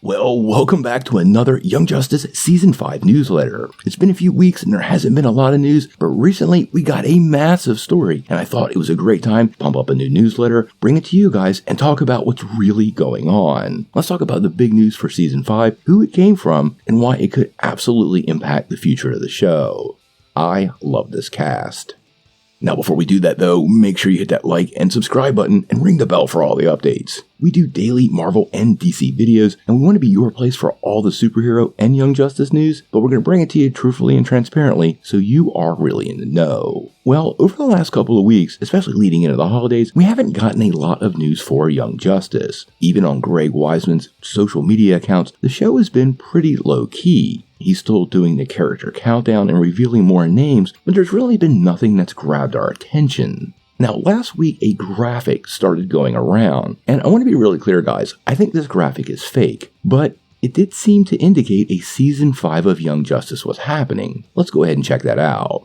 Well, welcome back to another Young Justice Season 5 newsletter. It's been a few weeks and there hasn't been a lot of news, but recently we got a massive story and I thought it was a great time to pump up a new newsletter, bring it to you guys, and talk about what's really going on. Let's talk about the big news for Season 5, who it came from, and why it could absolutely impact the future of the show. I love this cast. Now, before we do that though, make sure you hit that like and subscribe button and ring the bell for all the updates. We do daily Marvel and DC videos, and we want to be your place for all the superhero and Young Justice news, but we're going to bring it to you truthfully and transparently, so you are really in the know. Well, over the last couple of weeks, especially leading into the holidays, we haven't gotten a lot of news for Young Justice. Even on Greg Weisman's social media accounts, the show has been pretty low-key. He's still doing the character countdown and revealing more names, but there's really been nothing that's grabbed our attention. Now, last week, a graphic started going around, and I want to be really clear, guys, I think this graphic is fake, but it did seem to indicate a Season 5 of Young Justice was happening. Let's go ahead and check that out.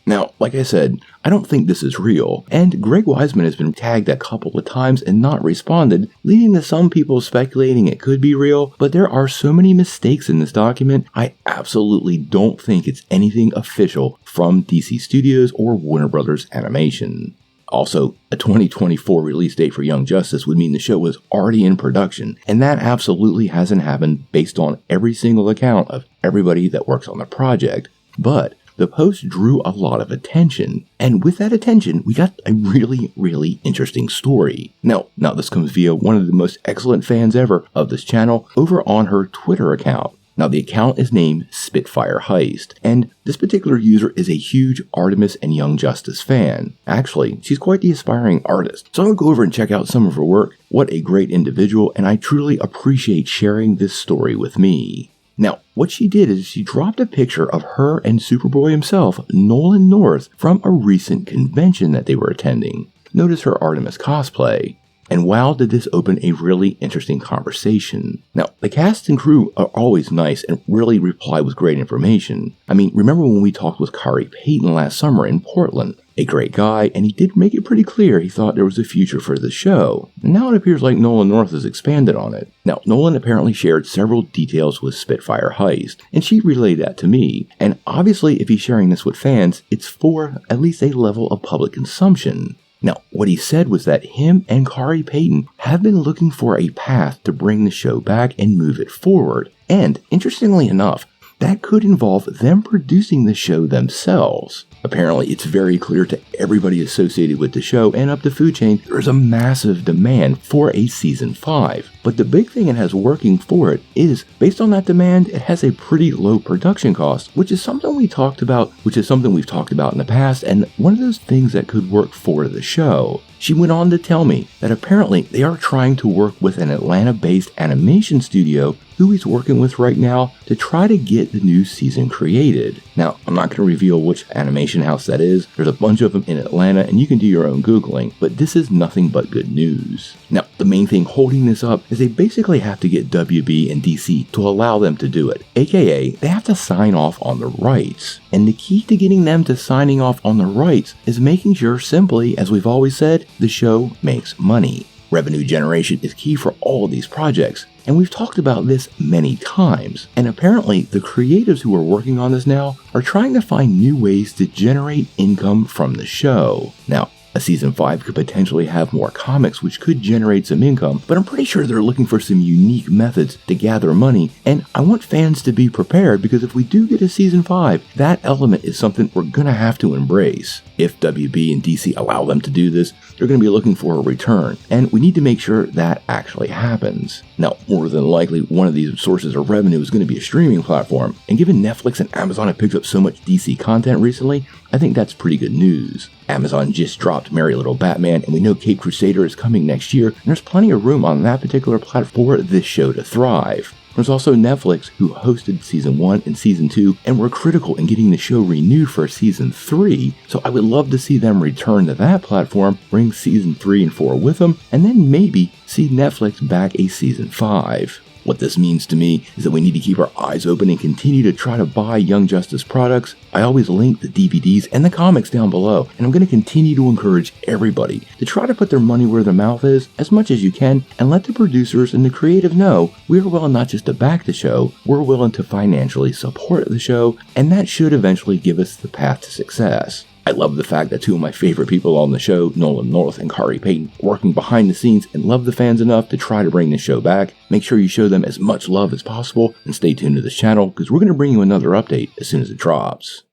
Now, like I said, I don't think this is real, and Greg Weisman has been tagged a couple of times and not responded, leading to some people speculating it could be real, but there are so many mistakes in this document, I absolutely don't think it's anything official from DC Studios or Warner Brothers Animation. Also, a 2024 release date for Young Justice would mean the show was already in production, and that absolutely hasn't happened based on every single account of everybody that works on the project, but the post drew a lot of attention, and with that attention, we got a really interesting story. Now this comes via one of the most excellent fans ever of this channel over on her Twitter account. Now, the account is named Spitfire Heist, and this particular user is a huge Artemis and Young Justice fan. Actually, she's quite the aspiring artist, so I'm going to go over and check out some of her work. What a great individual, and I truly appreciate sharing this story with me. Now, what she did is she dropped a picture of her and Superboy himself, Nolan North, from a recent convention that they were attending. Notice her Artemis cosplay. And wow, did this open a really interesting conversation. Now, the cast and crew are always nice and really reply with great information. I mean, remember when we talked with Khary Payton last summer in Portland? A great guy, and he did make it pretty clear he thought there was a future for the show. And now it appears like Nolan North has expanded on it. Now, Nolan apparently shared several details with Spitfire Heist, and she relayed that to me. And obviously, if he's sharing this with fans, it's for at least a level of public consumption. Now, what he said was that him and Khary Payton have been looking for a path to bring the show back and move it forward. And, interestingly enough, that could involve them producing the show themselves. Apparently, it's very clear to everybody associated with the show and up the food chain, there's a massive demand for a Season 5. But the big thing it has working for it is, based on that demand, it has a pretty low production cost, which is something we've talked about in the past, and one of those things that could work for the show. She went on to tell me that apparently they are trying to work with an Atlanta-based animation studio who he's working with right now to try to get the new season created. Now, I'm not going to reveal which animation house that is. There's a bunch of them in Atlanta and you can do your own Googling, but this is nothing but good news. Now, the main thing holding this up is they basically have to get WB and DC to allow them to do it, aka they have to sign off on the rights. And the key to getting them to signing off on the rights is making sure, simply, as we've always said, the show makes money. Revenue generation is key for all of these projects, and we've talked about this many times. And apparently, the creatives who are working on this now are trying to find new ways to generate income from the show. Now, a Season 5 could potentially have more comics which could generate some income, but I'm pretty sure they're looking for some unique methods to gather money, and I want fans to be prepared because if we do get a Season 5, that element is something we're gonna have to embrace. If WB and DC allow them to do this, they're going to be looking for a return, and we need to make sure that actually happens. Now, more than likely, one of these sources of revenue is going to be a streaming platform, and given Netflix and Amazon have picked up so much DC content recently, I think that's pretty good news. Amazon just dropped Merry Little Batman, and we know Caped Crusader is coming next year, and there's plenty of room on that particular platform for this show to thrive. There's also Netflix, who hosted Season 1 and Season 2 and were critical in getting the show renewed for Season 3, so I would love to see them return to that platform, bring Season 3 and 4 with them, and then maybe see Netflix back a Season 5. What this means to me is that we need to keep our eyes open and continue to try to buy Young Justice products. I always link the DVDs and the comics down below, and I'm going to continue to encourage everybody to try to put their money where their mouth is as much as you can, and let the producers and the creative know we're willing not just to back the show, we're willing to financially support the show, and that should eventually give us the path to success. I love the fact that two of my favorite people on the show, Nolan North and Kari Payton, are working behind the scenes and love the fans enough to try to bring the show back. Make sure you show them as much love as possible and stay tuned to this channel because we're going to bring you another update as soon as it drops.